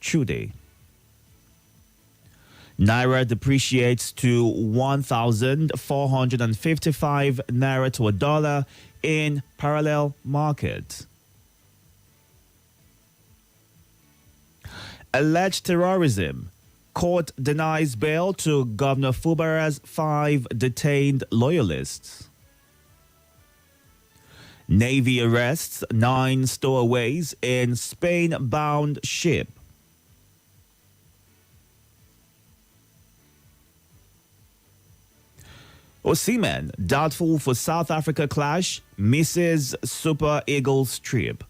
Chude. Naira depreciates to 1,455 naira to a dollar in parallel market. Alleged terrorism. Court denies bail to Governor Fubara's 5 detained loyalists. Navy arrests 9 stowaways in Spain-bound ship. Osimhen, doubtful for South Africa clash, misses Super Eagles trip.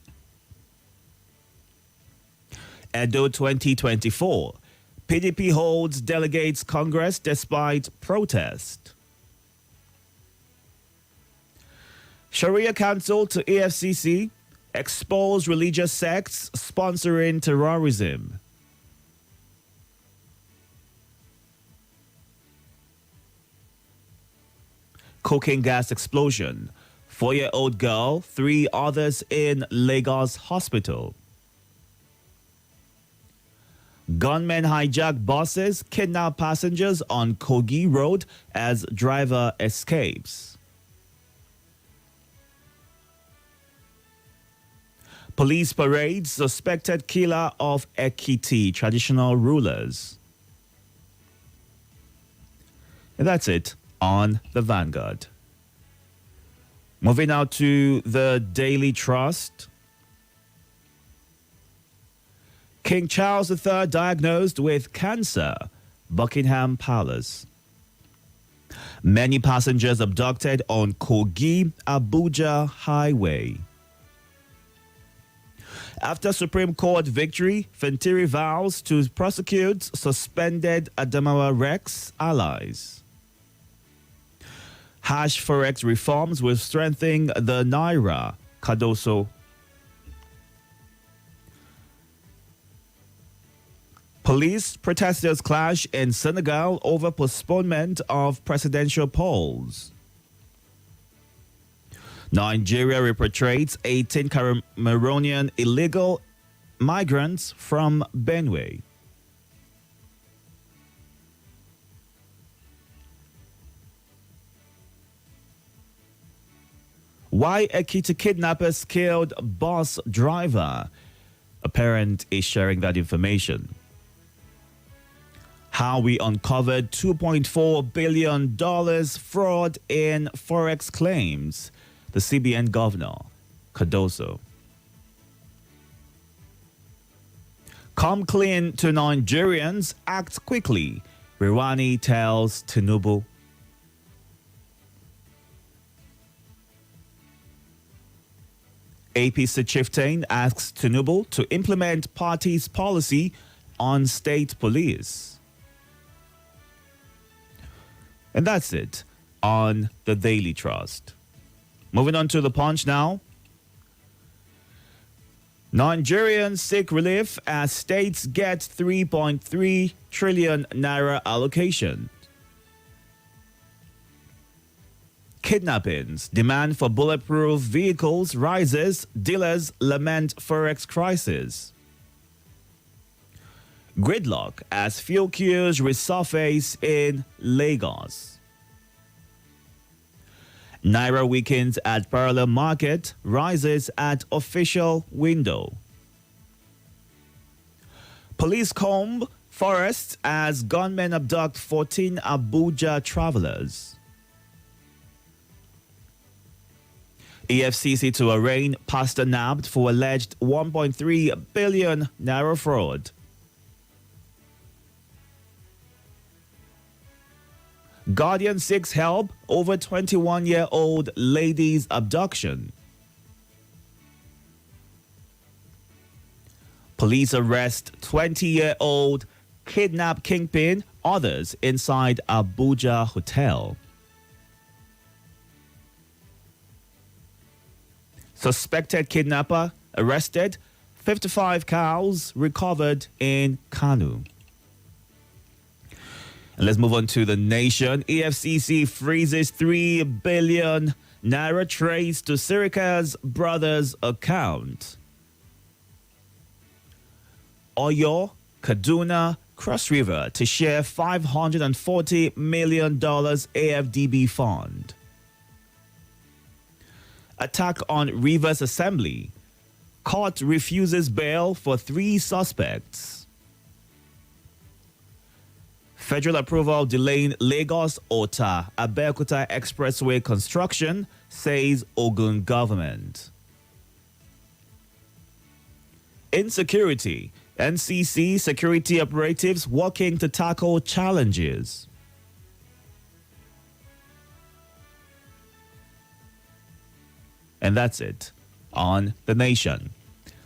Edo 2024. PDP holds delegates Congress despite protest. Sharia Council to EFCC expose religious sects sponsoring terrorism. Cocaine gas explosion. 4-year-old girl, 3 others in Lagos hospital. Gunmen hijack buses, kidnap passengers on Kogi Road as driver escapes. Police parades suspected killer of Ekiti traditional rulers. And that's it on the Vanguard. Moving now to the Daily Trust. King Charles III diagnosed with cancer, Buckingham Palace. Many passengers abducted on Kogi Abuja Highway. After Supreme Court victory, Fintiri vows to prosecute suspended Adamawa Rex allies. Hash Forex reforms will strengthen the Naira, Cardoso. Police protesters clash in Senegal over postponement of presidential polls. Nigeria repatriates 18 Cameroonian illegal migrants from Benue. Why Ekiti kidnappers killed bus driver? A parent is sharing that information. How we uncovered $2.4 billion fraud in Forex claims. The CBN governor, Cardoso. Come clean to Nigerians, act quickly, Rwani tells Tinubu. APC chieftain asks Tinubu to implement party's policy on state police. And that's it on the Daily Trust. Moving on to the Punch now. Nigerians seek relief as states get 3.3 trillion naira allocation. Kidnappings, demand for bulletproof vehicles rises, dealers lament Forex crisis. Gridlock as fuel queues resurface in Lagos. Naira weakens at parallel market, rises at official window. Police comb forests as gunmen abduct 14 Abuja travelers. EFCC to arraign pastor nabbed for alleged 1.3 billion naira fraud. Guardian seeks help over 21-year-old lady's abduction. Police arrest 20-year-old kidnap kingpin, others inside Abuja hotel. Suspected kidnapper arrested, 55 cows recovered in Kanu. And let's move on to the nation. EFCC freezes 3 billion naira traced to Sirika's brother's account. Oyo Kaduna, Cross River to share $540 million AFDB fund. Attack on Rivers Assembly. Court refuses bail for 3 suspects. Federal approval delaying Lagos-Ota Abeokuta Expressway construction, says Ogun government. Insecurity. NCC security operatives working to tackle challenges. And that's it on The Nation.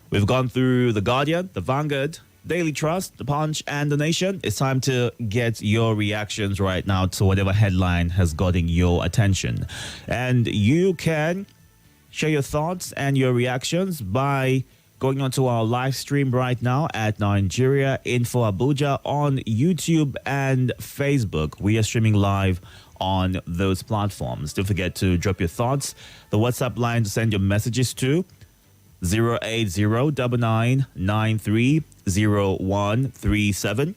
We've gone through The Guardian, The Vanguard, Daily Trust, The Punch, and The Nation. It's time to get your reactions right now to whatever headline has gotten your attention. And you can share your thoughts and your reactions by going onto our live stream right now at Nigeria Info Abuja on YouTube and Facebook. We are streaming live on those platforms. Don't forget to drop your thoughts. The WhatsApp line to send your messages to 08099330137.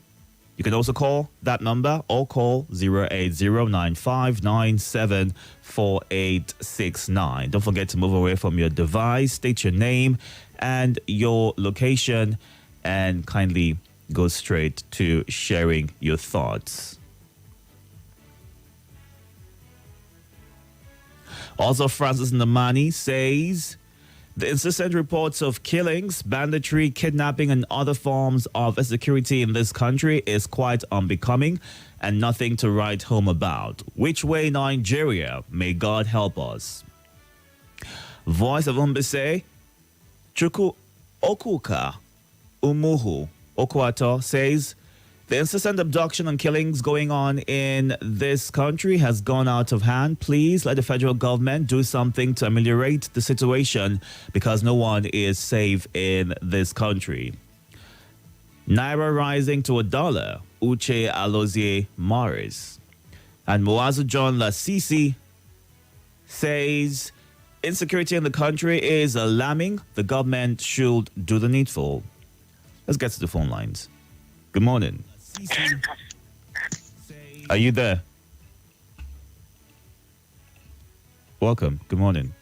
You can also call that number or call 08095974869. Don't forget to move away from your device, state your name and your location, and kindly go straight to sharing your thoughts. Also, Francis Namani says the incessant reports of killings, banditry, kidnapping, and other forms of insecurity in this country is quite unbecoming and nothing to write home about. Which way, Nigeria? May God help us. Voice of Umbese, Chuku Okuka Umuhu Okwato says, the incessant abduction and killings going on in this country has gone out of hand. Please let the federal government do something to ameliorate the situation because no one is safe in this country. Naira rising to $1. Uche Alozie Morris. And Moazu John Lasisi says, insecurity in the country is alarming. The government should do the needful. Let's get to the phone lines. Good morning. Are you there? Welcome. Good morning.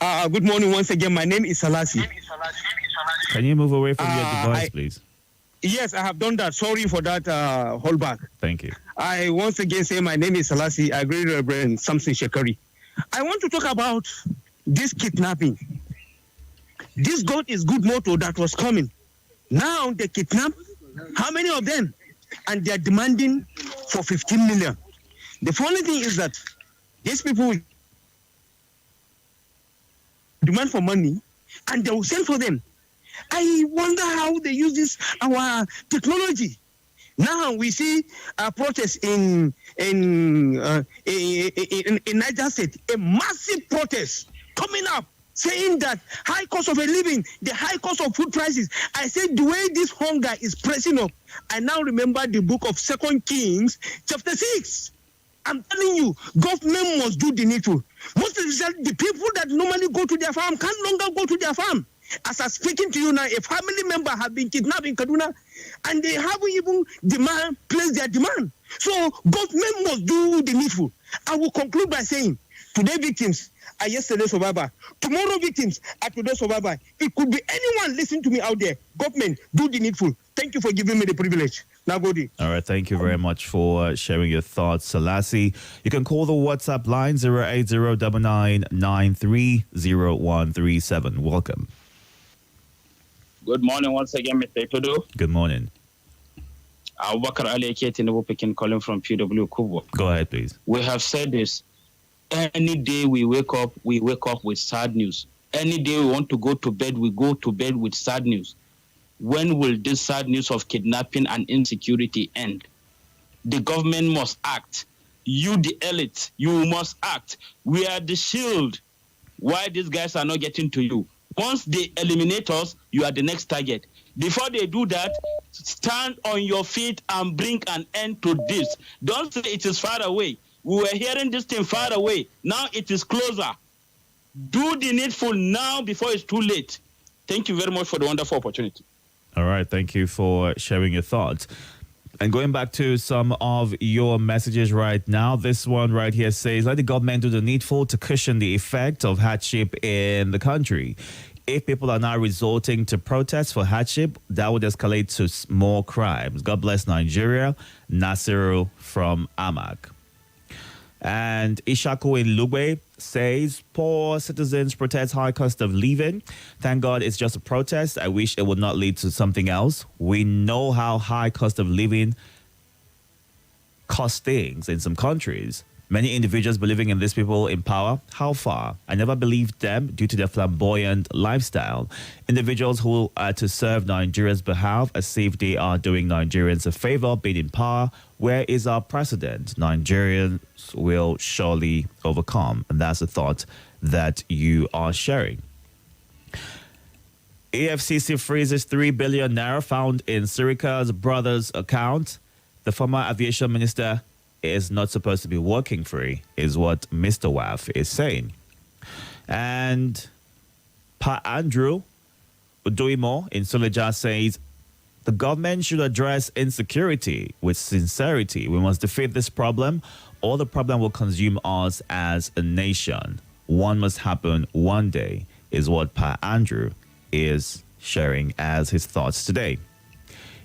Good morning once again. My name is Salasi. Can you move away from your device, please? Yes, I have done that. Sorry for that holdback. Thank you. I once again say my name is Salasi. I agree with Reverend Samson Shekari. I want to talk about this kidnapping. This God is good motto that was coming. Now they kidnap. How many of them? And they are demanding for 15 million. The funny thing is that these people demand for money and they will send for them. I wonder how they use this, our technology. Now we see a protest in Niger State, a massive protest coming up, saying that high cost of a living, the high cost of food prices. I said the way this hunger is pressing up, I now remember the book of 2 Kings, chapter 6. I'm telling you, government must do the needful. Most especially the people that normally go to their farm can no longer go to their farm. As I'm speaking to you now, a family member have been kidnapped in Kaduna, and they haven't even placed their demand. So government must do the needful. I will conclude by saying, today victims are yesterday's survivor. Tomorrow victims are today's survivor. It could be anyone listening to me out there. Government, do the needful. Thank you for giving me the privilege. Now, Godi. All right, thank you very much for sharing your thoughts, Salasi. You can call the WhatsApp line 08099930137. Welcome. Good morning once again, Mr. Itodo. Good morning. Abubakar Ali Tinubu Pekin calling from PW Kubo. Go ahead, please. We have said this. Any day we wake up with sad news. Any day we want to go to bed, we go to bed with sad news. When will this sad news of kidnapping and insecurity end? The government must act. You, the elite, you must act. We are the shield. Why these guys are not getting to you? Once they eliminate us, you are the next target. Before they do that, stand on your feet and bring an end to this. Don't say it is far away. We were hearing this thing far away. Now it is closer. Do the needful now before it's too late. Thank you very much for the wonderful opportunity. All right. Thank you for sharing your thoughts. And going back to some of your messages right now, this one right here says, let the government do the needful to cushion the effect of hardship in the country. If people are now resorting to protests for hardship, that would escalate to more crimes. God bless Nigeria. Nasiru from Amak. And Ishaku in Lugbe says, poor citizens protest high cost of living. Thank God it's just a protest. I wish it would not lead to something else. We know how high cost of living costs things in some countries. Many individuals believing in these people in power. How far? I never believed them due to their flamboyant lifestyle. Individuals who are to serve Nigeria's behalf as if they are doing Nigerians a favor being in power. Where is our precedent? Nigerians will surely overcome. And that's the thought that you are sharing. AFCC freezes 3 billion naira found in Sirika's brother's account. The former aviation minister is not supposed to be working free, is what Mr. Waf is saying. And Pa Andrew Udoimo in Suleja says, the government should address insecurity with sincerity. We must defeat this problem, or the problem will consume us as a nation. One must happen one day, is what Pa Andrew is sharing as his thoughts today.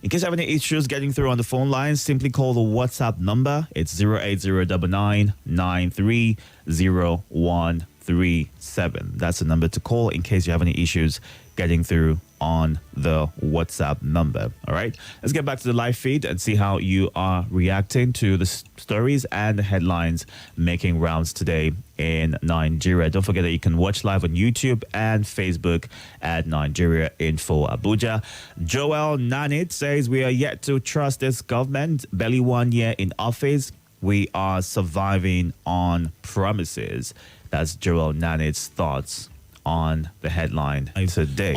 In case you have any issues getting through on the phone lines, simply call the WhatsApp number. It's 08099930137. That's the number to call in case you have any issues getting through on the WhatsApp number. All right, let's get back to the live feed and see how you are reacting to the stories and the headlines making rounds today in Nigeria. Don't forget that you can watch live on YouTube and Facebook at Nigeria Info Abuja. Joel Nanit says, we are yet to trust this government. Barely 1 year in office. We are surviving on promises. That's Joel Nanit's thoughts on the headline today.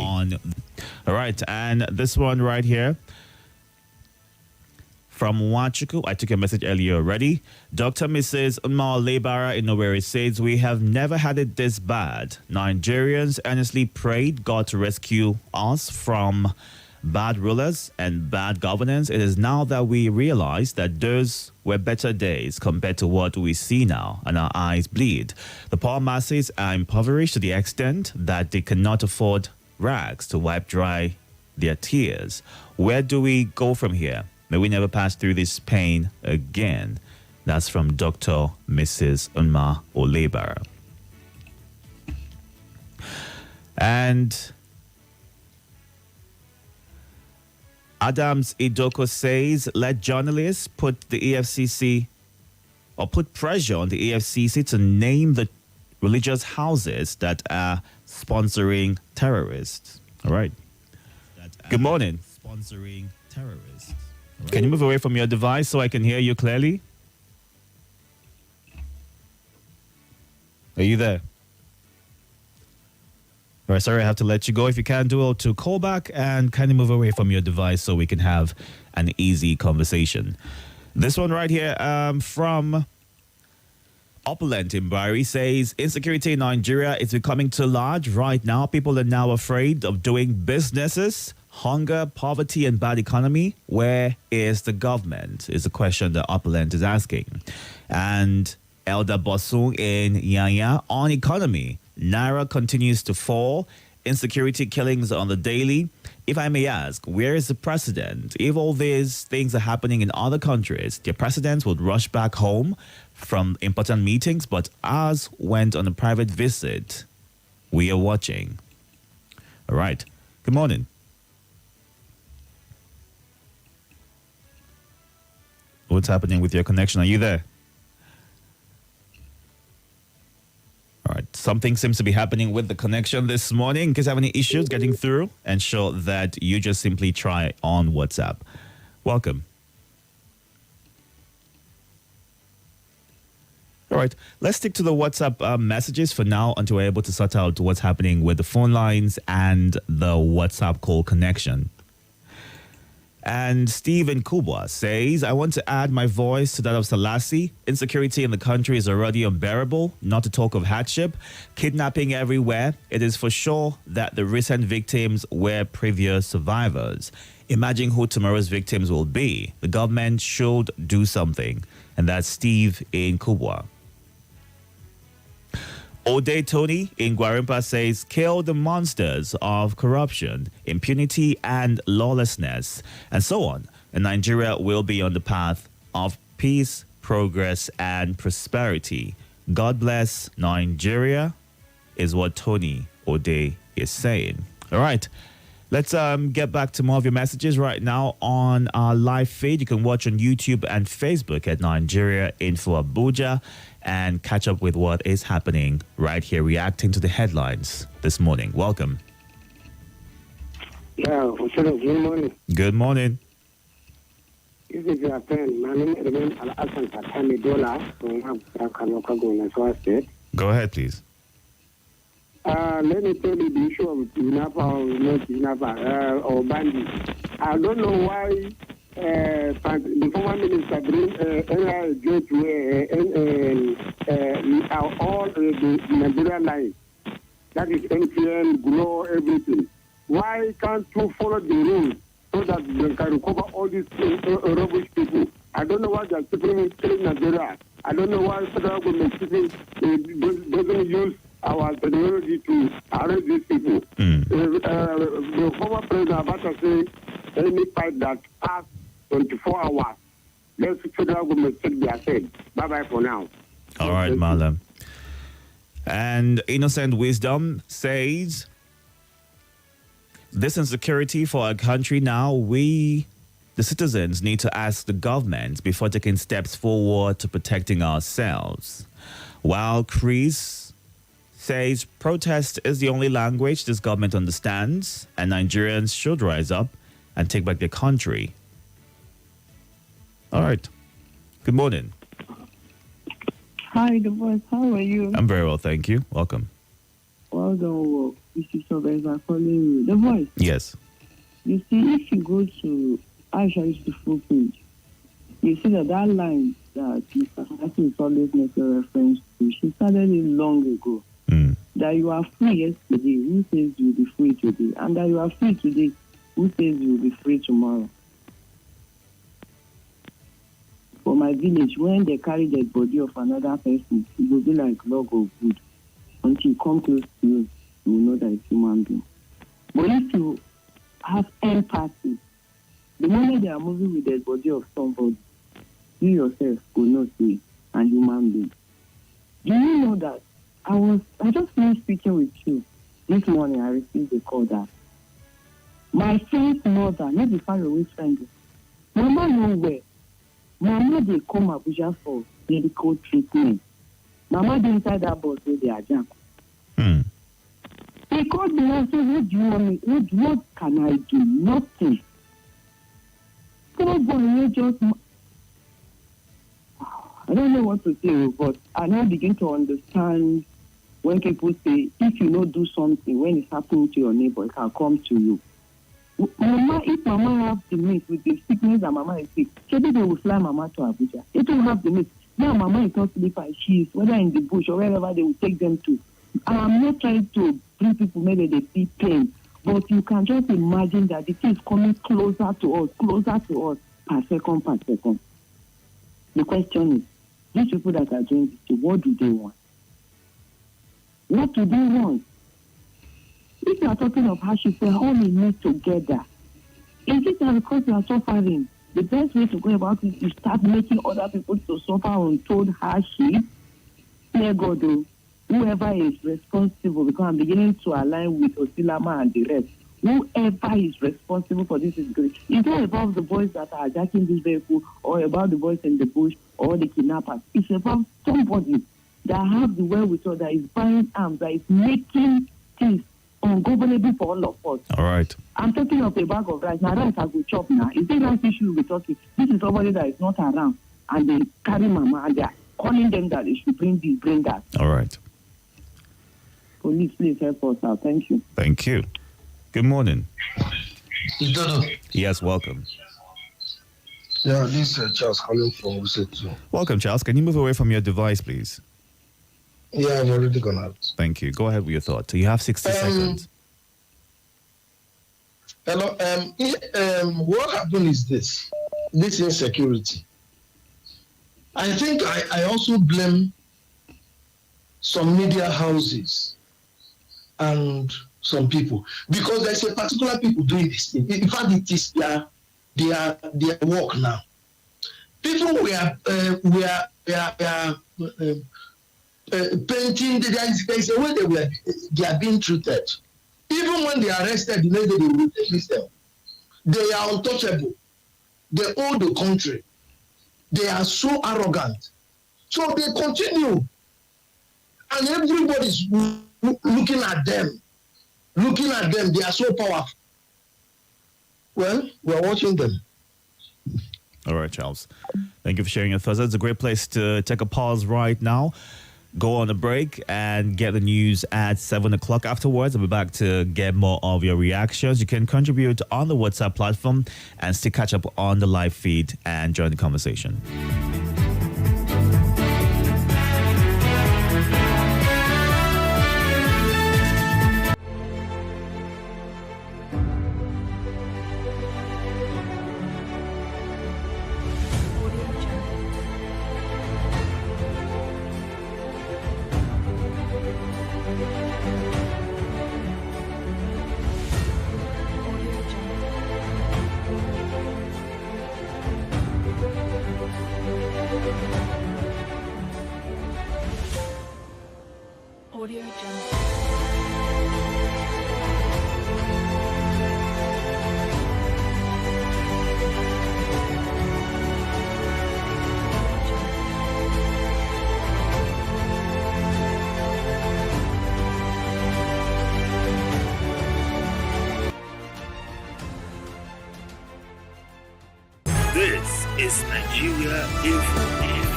All right, and this one right here from Wachuku. I took a message earlier already. Dr. Mrs. Umar Lebara in Owerri says, we have never had it this bad. Nigerians earnestly prayed God to rescue us from bad rulers and bad governance. It is now that we realize that those were better days compared to what we see now, and our eyes bleed. The poor masses are impoverished to the extent that they cannot afford rags to wipe dry their tears. Where do we go from here? May we never pass through this pain again. That's from Dr. Mrs. Unma Olebara. And Adams Idoko says, let journalists put the EFCC or put pressure on the EFCC to name the religious houses that are sponsoring terrorists. All right. Good morning. Sponsoring terrorists. Right. Can you move away from your device so I can hear you clearly? Are you there? All right, sorry, I have to let you go. If you can do it, to call back and kind of move away from your device so we can have an easy conversation. This one right here from Opulent in Bari says, insecurity in Nigeria is becoming too large. Right now, people are now afraid of doing businesses. Hunger, poverty, and bad economy. Where is the government? Is the question that Opulent is asking. And Elder Bosung in Yanya on economy. Naira continues to fall. Insecurity killings on the daily. If I may ask, where is the precedent? If all these things are happening in other countries, their presidents would rush back home from important meetings, but ours went on a private visit. We are watching. All right. Good morning. What's happening with your connection? Are you there? All right. Something seems to be happening with the connection this morning. In case you have any issues getting through, ensure that you just simply try on WhatsApp. Welcome. All right. Let's stick to the WhatsApp messages for now until we're able to sort out what's happening with the phone lines and the WhatsApp call connection. And Stephen Kubwa says, I want to add my voice to that of Selassie. Insecurity in the country is already unbearable, not to talk of hardship. Kidnapping everywhere. It is for sure that the recent victims were previous survivors. Imagine who tomorrow's victims will be. The government should do something. And that's Steve in Kubwa. Ode Tony in Guarimpa says, kill the monsters of corruption, impunity, and lawlessness, and so on. And Nigeria will be on the path of peace, progress, and prosperity. God bless Nigeria, is what Tony Ode is saying. All right. Let's get back to more of your messages right now on our live feed. You can watch on YouTube and Facebook at Nigeria Info Abuja and catch up with what is happening right here, reacting to the headlines this morning. Welcome. Yeah, good morning. Good morning. This is your friend. My name is Al-Hassan Fatami Dola from Kanokago, Naswa State. Go ahead, please. Let me tell you the issue of kidnapper or not kidnapper or bandit. I don't know why the former minister bring all the Nigeria line. That is MTN, Glow, everything. Why can't you follow the rules so that they can recover all these rubbish people? I don't know why they are killing Nigeria. I don't know why federal government doesn't use our technology to arrest these people. The former president Abuja say any fight that past 24 hours, let the federal government take their head. Bye-bye for now. All right, Malam. And Innocent Wisdom says, this insecurity for our country now, we, the citizens, need to ask the government before taking steps forward to protecting ourselves. While Chris says protest is the only language this government understands, and Nigerians should rise up and take back their country. All right. Good morning. Hi, The Voice. How are you? I'm very well, thank you. Welcome. Well done. This is Sobeza calling you. The Voice. Yes. You see, if you go to Aisha Yusuf's page, you see that line that Mr. Hassan is always making a reference to, she started it long ago. That you are free yesterday, who says you'll be free today? And that you are free today, who says you'll be free tomorrow? For my village, when they carry the body of another person, it will be like log of wood. Until you come close to you, you will know that it's human being. But if you have empathy, the moment they are moving with the body of somebody, you yourself will not see a human being. Do you know that I just finished speaking with you. This morning I received a call that my friend's mother, not the far away friend, Mama nowhere. Mama they come Abuja for medical treatment. Mama they inside that bus where they are jam. They called me and said, what do you want me? What can I do? Nothing. Poor boy, you just I don't know what to say, but I now begin to understand when people say, if you don't do something, when it's happening to your neighbor, it can come to you. Mama, if Mama have the meat with the sickness that Mama is sick, maybe they will fly Mama to Abuja. They don't have the meat. Now Mama is not sleep and she is, whether in the bush or wherever they will take them to. I'm not trying to bring people, maybe they see pain, but you can just imagine that the thing is coming closer to us per second. The question is, these people that are doing this, what do they want? What do they want? If you are talking of hardship, we're all in it together. Is it that because you are suffering, the best way to go about it is start making other people to suffer untold hardship? Dear God, whoever is responsible, because I'm beginning to align with Osilama and the rest, whoever is responsible for this is great. It's not about the boys that are attacking this vehicle or about the boys in the bush or the kidnappers. It's about somebody that have the wherewithal, that is buying arms, that is making things ungovernable for all of us. All right. I'm talking of a bag of rice. Now, rice I go chop now. Is there rice issue we're talking? This is somebody that is not around and they carry Mama and they are calling them that they should bring this, bring that. All right. Police, please help us out. Thank you. Thank you. Good morning. Itodo. Yes, welcome. Yeah, this is Charles calling from Usetu. Welcome, Charles. Can you move away from your device, please? Yeah, I've already gone out. Thank you. Go ahead with your thought. You have 60 seconds. Hello. What happened is this insecurity. I think I also blame some media houses and some people because there's a particular people doing this thing. In fact, it is their work now. People were painting. There's a way they are being treated. Even when they are arrested, the way they will release them, they are untouchable. They own the country. They are so arrogant. So they continue. And everybody's looking at them. They are so powerful. Well, we're watching them. All right, Charles. Thank you for sharing your thoughts. It's a great place to take a pause right now. Go on a break and get the news at 7 o'clock afterwards. I'll be back to get more of your reactions. You can contribute on the WhatsApp platform and still catch up on the live feed and join the conversation. Audio Jungle. This is Nigeria Info News.